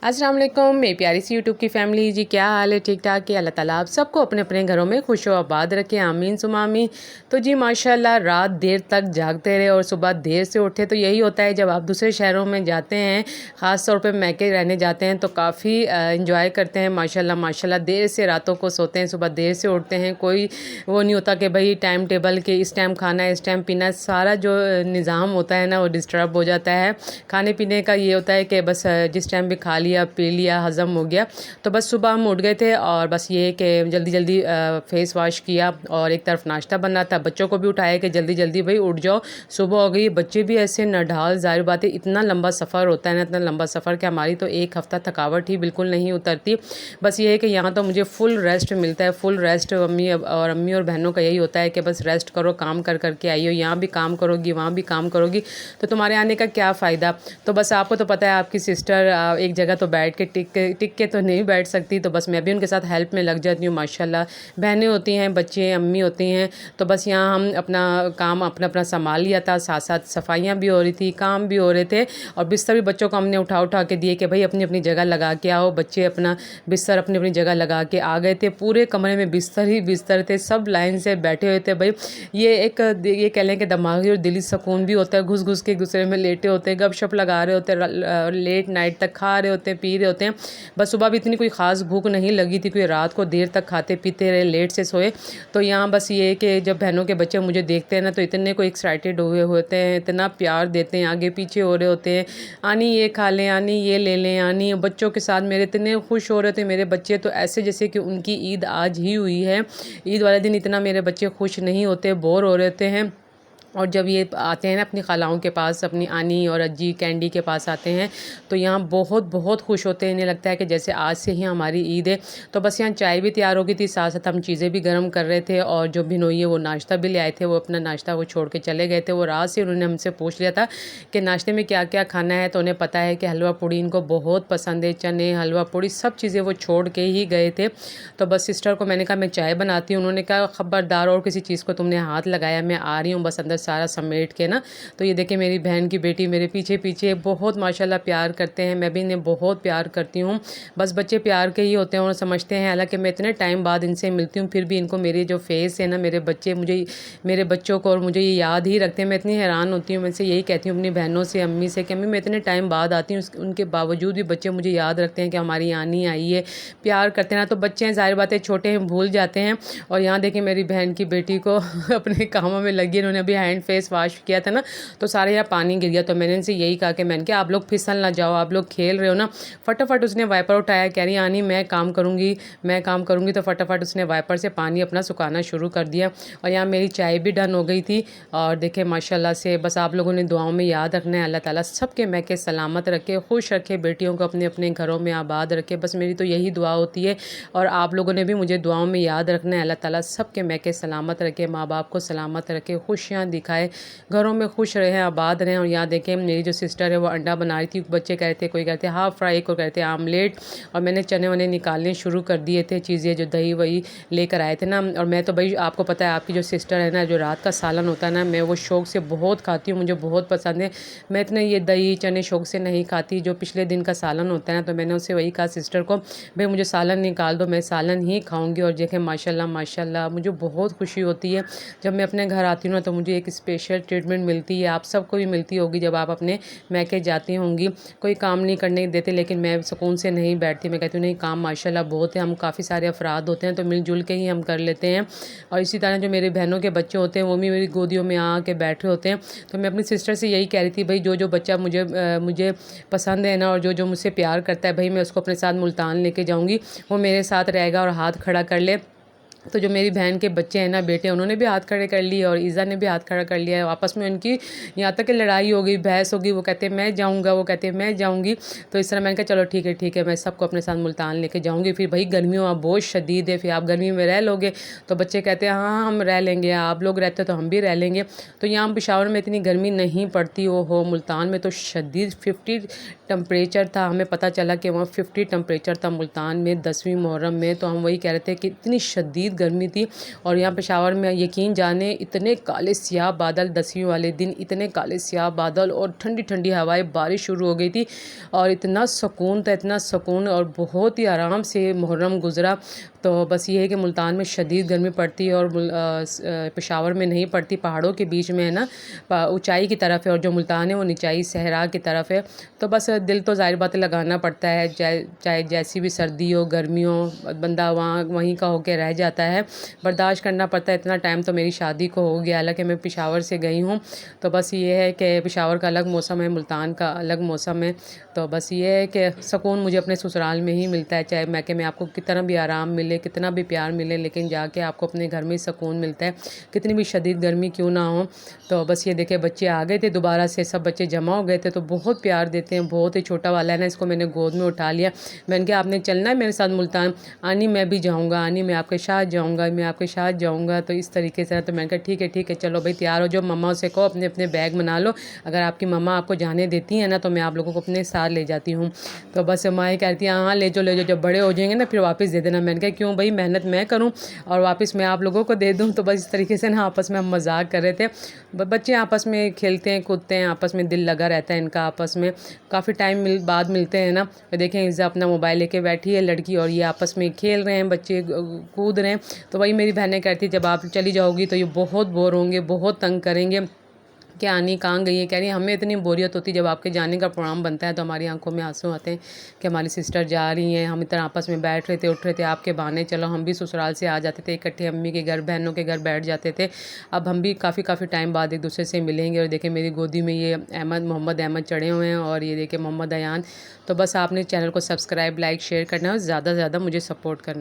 अस्सलाम वालेकुम मेरी प्यारी सी यूट्यूब की फ़ैमिली जी, क्या हाल है? ठीक ठाक है। अल्लाह ताला आप सबको अपने अपने घरों में खुश आबाद रखें, आमीन सुमा आमीन। तो जी माशाल्लाह रात देर तक जागते रहे और सुबह देर से उठे, तो यही होता है जब आप दूसरे शहरों में जाते हैं, ख़ास तौर पे मैके रहने जाते हैं तो काफ़ी इंजॉय करते हैं माशाल्लाह माशाल्लाह। देर से रातों को सोते हैं, सुबह देर से उठते हैं। कोई वो नहीं होता कि भाई टाइम टेबल के इस टाइम खाना है, इस टाइम पीना, सारा जो निज़ाम होता है ना वो डिस्टर्ब हो जाता है। खाने पीने का ये होता है कि बस जिस टाइम भी खा लिया पी लिया हज़म हो गया। तो बस सुबह हम उठ गए थे और बस ये कि जल्दी जल्दी फेस वॉश किया और एक तरफ नाश्ता बना था। बच्चों को भी उठाया कि जल्दी जल्दी भाई उठ जाओ, सुबह हो गई। बच्चे भी ऐसे नढाल, ज़ाहिर बात है इतना लंबा सफ़र होता है ना, इतना लंबा सफ़र कि हमारी तो एक हफ़्ता थकावट ही बिल्कुल नहीं उतरती। बस ये है कि यहाँ तो मुझे फुल रेस्ट मिलता है, फुल रेस्ट। अम्मी और बहनों का यही होता है कि बस रेस्ट करो, काम कर कर के आई हो, यहाँ भी काम करोगी वहाँ भी काम करोगी तो तुम्हारे आने का क्या फ़ायदा। तो बस आपको तो पता है आपकी सिस्टर एक जगह तो बैठ के टिक के तो नहीं बैठ सकती, तो बस मैं भी उनके साथ हेल्प में लग जाती हूँ माशाल्लाह। बहनें होती हैं, बच्चे, अम्मी होती हैं, तो बस यहाँ हम अपना काम अपना अपना संभाल लिया था। साथ साथ सफाइयाँ भी हो रही थी, काम भी हो रहे थे और बिस्तर भी बच्चों को हमने उठा उठा के दिए कि भाई अपनी अपनी जगह लगा के आओ। बच्चे अपना बिस्तर अपनी अपनी जगह लगा के आ गए थे। पूरे कमरे में बिस्तर ही बिस्तर थे, सब लाइन से बैठे हुए थे। भाई ये कह लें कि दिमागी और दिली सुकून भी होता है। घुस घुस के एक दूसरे में लेटे होते हैं, गपशप लगा रहे होते हैं, लेट नाइट तक खा रहे होते हैं, पी रहे होते हैं। बस सुबह भी इतनी कोई ख़ास भूख नहीं लगी थी, क्योंकि रात को देर तक खाते पीते रहे, लेट से सोए। तो यहाँ बस ये कि जब बहनों के बच्चे मुझे देखते हैं ना तो इतने को एक्साइटेड हुए होते हैं, इतना प्यार देते हैं, आगे पीछे हो रहे होते हैं। आनी ये खा लें, आनी ये ले लें, आनी बच्चों के साथ मेरे इतने खुश हो रहे थे। मेरे बच्चे तो ऐसे जैसे कि उनकी ईद आज ही हुई है। ईद वाले दिन इतना मेरे बच्चे खुश नहीं होते, बोर हो रहे हैं। और जब ये आते हैं ना अपनी खालाओं के पास, अपनी आनी और अज्जी कैंडी के पास आते हैं, तो यहाँ बहुत बहुत खुश होते हैं। इन्हें लगता है कि जैसे आज से ही हमारी ईद है। तो बस यहाँ चाय भी तैयार हो गई थी, साथ साथ हम चीज़ें भी गर्म कर रहे थे और जो भिनोई है वो नाश्ता भी ले आए थे। वो अपना नाश्ता वो छोड़ के चले गए थे। वो रात से उन्होंने हमसे पूछ लिया था कि नाश्ते में क्या क्या खाना है, तो उन्हें पता है कि हलवा पूड़ी इनको बहुत पसंद है। चने, हलवा पूड़ी सब चीज़ें वो छोड़ के ही गए थे। तो बस सिस्टर को मैंने कहा मैं चाय बनाती हूँ। उन्होंने कहा खबरदार और किसी चीज़ को तुमने हाथ लगाया, मैं आ रही हूँ बस अंदर सारा समेट के ना। तो ये देखिए मेरी बहन की बेटी मेरे पीछे पीछे बहुत माशाल्लाह प्यार करते हैं, मैं भी इन्हें बहुत प्यार करती हूँ। बस बच्चे प्यार के ही होते हैं और समझते हैं। हालांकि मैं इतने टाइम बाद इनसे मिलती हूँ, फिर भी इनको मेरे जो फेस है ना, मेरे बच्चे मुझे, मेरे बच्चों को और मुझे ये याद ही रखते हैं। मैं इतनी हैरान होती हूँ, मैं से यही कहती हूँ अपनी बहनों से, अम्मी से कि अम्मी मैं इतने टाइम बाद आती हूँ, उनके बावजूद भी बच्चे मुझे याद रखते हैं कि हमारी आनी आई है, प्यार करते हैं ना। तो बच्चे हैं, ज़ाहिर बात है छोटे हैं, भूल जाते हैं। और यहाँ देखिए मेरी बहन की बेटी को अपने कामों में लगी, इन्होंने अभी हैंड फेस वॉश किया था ना, तो सारे यहाँ पानी गिर गया। तो मैंने इनसे यही कहा कि मैंने कहा आप लोग फिसल ना जाओ, आप लोग खेल रहे हो ना। फटाफट उसने वाइपर उठाया, कह रही आनी मैं काम करूँगी, मैं काम करूँगी। तो फटाफट उसने वाइपर से पानी अपना सुखाना शुरू कर दिया। और यहाँ मेरी चाय भी डन हो गई थी। और देखे माशाल्लाह से बस आप लोगों ने दुआओं में याद रखना है। अल्लाह ताला सबके मैके सलामत रखे, खुश रखे, बेटियों को अपने अपने घरों में आबाद रखे, बस मेरी तो यही दुआ होती है। और आप लोगों ने भी मुझे दुआओं में याद रखना है। अल्लाह ताला सबके मैके सलामत रखे, माँ बाप को सलामत रखे, खुशियाँ दिखाए, घरों में खुश रहें, आबाद रहें। और यहाँ देखें मेरी जो सिस्टर है वो अंडा बना रही थी। बच्चे कह रहे थे, कोई कहते हाफ़ फ्राई, कोई कहते आमलेट। और मैंने चने वने निकालने शुरू कर दिए थे, चीज़ें जो दही वही लेकर आए थे ना। और मैं तो भाई आपको पता है आपकी जो सिस्टर है ना, जो रात का सालन होता है ना, मैं वो शौक़ से बहुत खाती हूँ, मुझे बहुत पसंद है। मैं इतने ये दही चने शौक़ से नहीं खाती। जो पिछले दिन का सालन होता है ना, तो मैंने उससे वही कहा सिस्टर को, भाई मुझे सालन निकाल दो, मैं सालन ही खाऊंगी। और देखें माशाल्लाह माशाल्लाह मुझे बहुत खुशी होती है जब मैं अपने घर आती हूँ ना, तो मुझे एक स्पेशल ट्रीटमेंट मिलती है। आप सबको भी मिलती होगी जब आप अपने मैके जाती होंगी। कोई काम नहीं करने देते, लेकिन मैं सुकून से नहीं बैठती। मैं कहती हूँ नहीं काम माशाल्लाह बहुत है, हम काफ़ी सारे अफराद होते हैं तो मिलजुल के ही हम कर लेते हैं। और इसी तरह जो मेरे बहनों के बच्चे होते हैं वो भी मेरी गोदियों में आके बैठे होते हैं। तो मैं अपनी सिस्टर से यही कह रही थी, भाई जो जो बच्चा मुझे पसंद है ना, और जो जो मुझसे प्यार करता है, भाई मैं उसको अपने साथ मुल्तान लेके जाऊँगी, वो मेरे साथ रहेगा और हाथ खड़ा कर ले। तो जो मेरी बहन के बच्चे हैं ना, बेटे, उन्होंने भी हाथ खड़े कर लिए और ईज़ा ने भी हाथ खड़ा कर लिया है। आपस में उनकी यहाँ तक कि लड़ाई हो गई, बहस होगी। वो कहते हैं मैं जाऊँगा, वो कहते हैं मैं जाऊँगी। तो इस तरह मैंने कहा चलो ठीक है, मैं सबको अपने साथ मुल्तान लेके जाऊँगी। फिर भाई गर्मियों आप बहुत शदीद है, फिर आप गर्मी में रह लोगे? तो बच्चे कहते हैं हाँ हम रह लेंगे, आप लोग रहते तो हम भी रह लेंगे। तो यहाँ पेशावर में इतनी गर्मी नहीं पड़ती। हो मुल्तान में तो शदीद 50 टेम्परेचर था, हमें पता चला कि वहाँ 50 टेम्परेचर था मुल्तान में 10वीं मुहर्रम में। तो हम वही कह रहे थे कि इतनी शदीद गर्मी थी। और यहाँ पेशावर में यकीन जाने इतने काले स्याह बादल, 10वीं वाले दिन इतने काले स्याह बादल और ठंडी ठंडी हवाएं, बारिश शुरू हो गई थी और इतना सुकून था, इतना सुकून, और बहुत ही आराम से मुहर्रम गुज़रा। तो बस ये है कि मुल्तान में शदीद गर्मी पड़ती है और पेशावर में नहीं पड़ती, पहाड़ों के बीच में है ना, ऊंचाई की तरफ है, और जो मुल्तान है वो निचाई सहरा की तरफ है। तो बस दिल तो ज़ाहिर बात है लगाना पड़ता है, चाहे जैसी भी सर्दी हो गर्मी हो, बंदा वहीं का होके रह जाता है, बर्दाश्त करना पड़ता है। इतना टाइम तो मेरी शादी को हो गया, हालांकि मैं पेशावर से गई हूँ। तो बस ये है कि पेशावर का अलग मौसम है, मुल्तान का अलग मौसम है। तो बस ये है कि सुकून मुझे अपने ससुराल में ही मिलता है, चाहे मैं आपको कितना भी आराम मिले, कितना भी प्यार मिले, लेकिन जाके आपको अपने घर में ही सुकून मिलता है, कितनी भी शदीद गर्मी क्यों ना हो। तो बस ये देखे बच्चे आ गए थे दोबारा से, सब बच्चे जमा हो गए थे, तो बहुत प्यार देते हैं। बहुत ही छोटा वाला है ना, इसको मैंने गोद में उठा लिया। मैंने कहा आपने चलना है मेरे साथ मुल्तान? आनी मैं भी जाऊँगा, आनी मैं आपके साथ जाऊँगा, मैं आपके साथ जाऊँगा। तो इस तरीके से। तो मैंने कहा ठीक है चलो भाई तैयार हो जाओ, मम्मा से कहो अपने अपने बैग बना लो, अगर आपकी मम्मा आपको जाने देती हैं ना तो मैं आप लोगों को अपने साथ ले जाती हूँ। तो बस माँ कहती है हाँ ले जाओ, जब बड़े हो जाएंगे ना फिर वापस दे देना। मैंने कहा क्यों भाई, मेहनत मैं करूँ और वापस मैं आप लोगों को दे दूँ? तो बस इस तरीके से ना आपस में हम मजाक कर रहे थे। बच्चे आपस में खेलते हैं कूदते हैं, आपस में दिल लगा रहता है इनका, आपस में काफ़ी टाइम बाद मिलते हैं ना। तो देखें इज़्ज़ा अपना मोबाइल लेके बैठी है लड़की, और ये आपस में खेल रहे हैं, बच्चे कूद रहे हैं। तो वही मेरी बहनें कहती जब आप चली जाओगी तो ये बहुत बोर होंगे, बहुत तंग करेंगे कि आनी कहाँ गई है। कह रही हमें इतनी बोरियत होती जब आपके जाने का प्रोग्राम बनता है तो हमारी आंखों में आंसू आते हैं कि हमारी सिस्टर जा रही हैं, हम इतना आपस में बैठ रहे थे उठ रहे थे आपके बहाने, चलो हम भी ससुराल से आ जाते थे इकट्ठे, अम्मी के घर बहनों के घर बैठ जाते थे। अब हम भी काफ़ी टाइम बाद एक दूसरे से मिलेंगे। और देखें मेरी गोदी में ये मोहम्मद अहमद चढ़े हुए हैं, और ये देखें मोहम्मद अयान। तो बस आपने चैनल को सब्सक्राइब लाइक शेयर करना है और ज़्यादा से ज़्यादा मुझे सपोर्ट करना है।